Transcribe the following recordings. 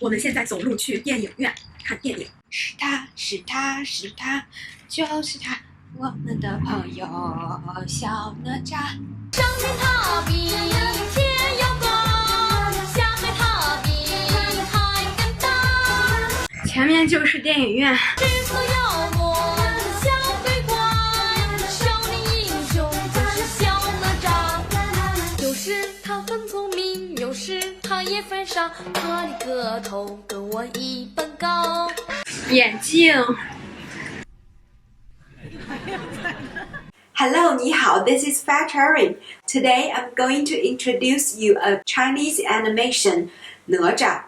我们现在走路去电影院看电影。是他，是他，是他，就是他，我们的朋友小哪吒。上天踏冰天有光，下海踏冰海更大。前面就是电影院。制服妖魔小鬼怪，少年英雄就是小哪吒。有时他很聪明，有时他也犯傻，他的个头跟我一般高。眼镜。Hello, 你好, this is Fat Cherry. Today I'm going to introduce you a Chinese animation, 哪吒.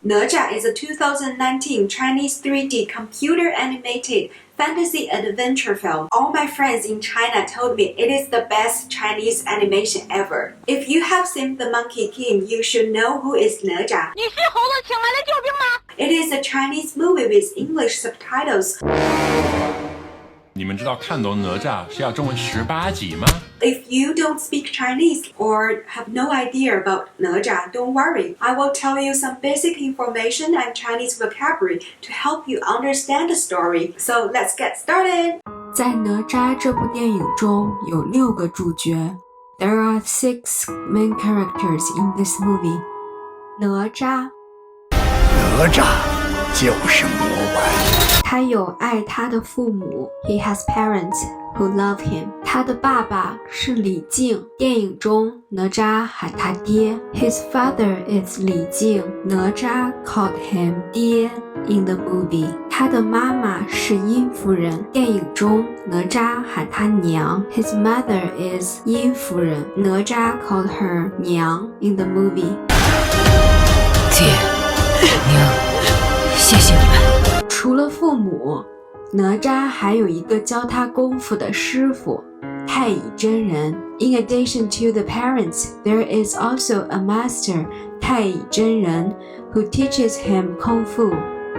哪吒is a 2019 Chinese 3D computer animated fantasy adventure film. All my friends in China told me it is the best Chinese animation ever. If you have seen The Monkey King, you should know who is 哪吒. 你是猴子请来的救兵吗？ It is a Chinese movie with English subtitles. 你们知道看懂哪吒是要中文18级吗？ If you don't speak Chinese or have no idea about 哪吒, don't worry. I will tell you some basic information and Chinese vocabulary to help you understand the story. So let's get started. 在哪吒这部电影中有6个主角。There are 6 main characters in this movie. 哪吒。哪吒就是魔丸。他有爱他的父母 He has parents who love him. 他的爸爸是李靖。电影中哪吒喊他爹 His father is 李靖。哪吒 called him 爹 in the movie. 他的妈妈是殷夫人。电影中哪吒喊他娘 His mother is 殷夫人。哪吒 called her 娘 in the movie. 爹娘，谢谢你们。除了父母，哪吒还有一个教他功夫的师傅，太乙真人。In addition to the parents, there is also a master, 太乙真人 who teaches him 功夫。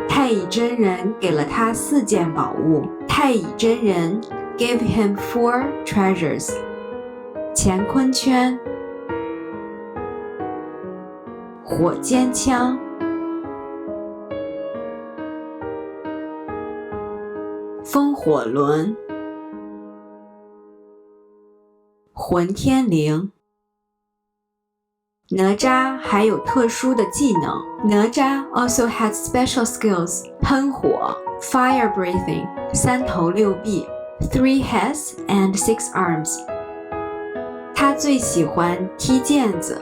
太乙真人给了他4件宝物。太乙真人 gave him 4 treasures. 乾坤圈、火尖枪、风火轮、混天绫。哪吒还有特殊的技能。哪吒 also has special skills: 喷火 fire breathing, 3头6臂 3 heads and 6 arms. 他最喜欢踢毽子。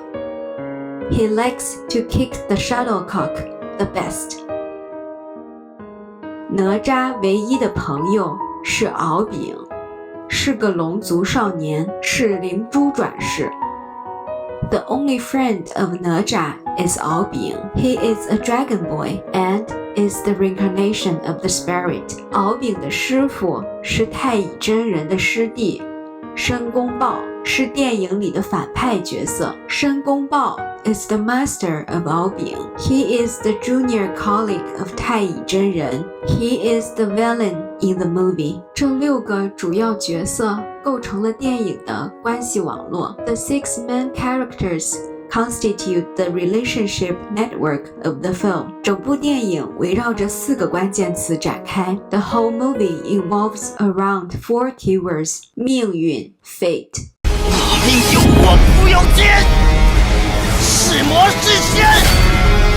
He likes to kick the shuttlecock the best. 哪吒唯一的朋友是敖丙，是个龙族少年，是灵珠转世。The only friend of 哪吒 is 敖丙. He is a dragon boy and is the reincarnation of the spirit. 敖丙的师傅是太乙真人的师弟，申公豹是电影里的反派角色。申公豹 is the master of 敖丙. He is the junior colleague of 太乙真人. He is the villain in the movie. 这6个主要角色构成了电影的关系网络。The 6 main characters constitute the relationship network of the film. 整部电影围绕着4个关键词展开。The whole movie involves around 4 keywords. 命运 fate. 你有我不用钱，是魔是仙，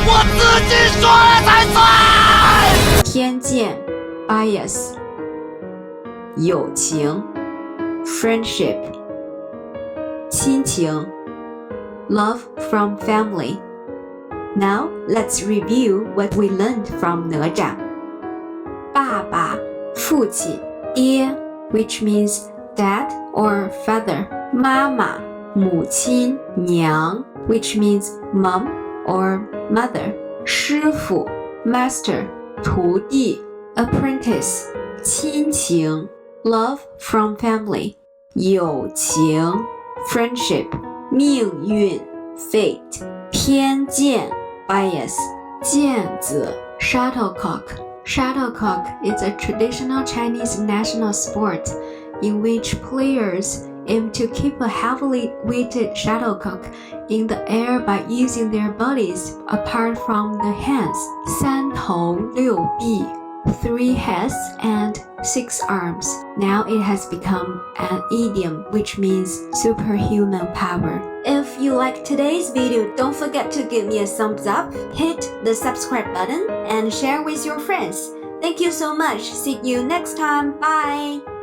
我自己说了才算。偏见 bias. 友情 friendship. 亲情 love from family. Now let's review what we learned from 哪吒. 爸爸父亲爹 which means dad or father. 妈妈母亲娘 which means mom or mother. 师傅 master. 徒弟 apprentice. 亲情 love from family. 友情 friendship. 命运 fate. 偏见 bias. 毽子 shuttlecock. Shuttlecock is a traditional Chinese national sport in which players aim to keep a heavily weighted shuttlecock in the air by using their bodies apart from the hands. 三头六臂 3 heads and 6 arms. Now it has become an idiom which means superhuman power. If you like today's video, don't forget to give me a thumbs up, hit the subscribe button, and share with your friends. Thank you so much. See you next time. Bye.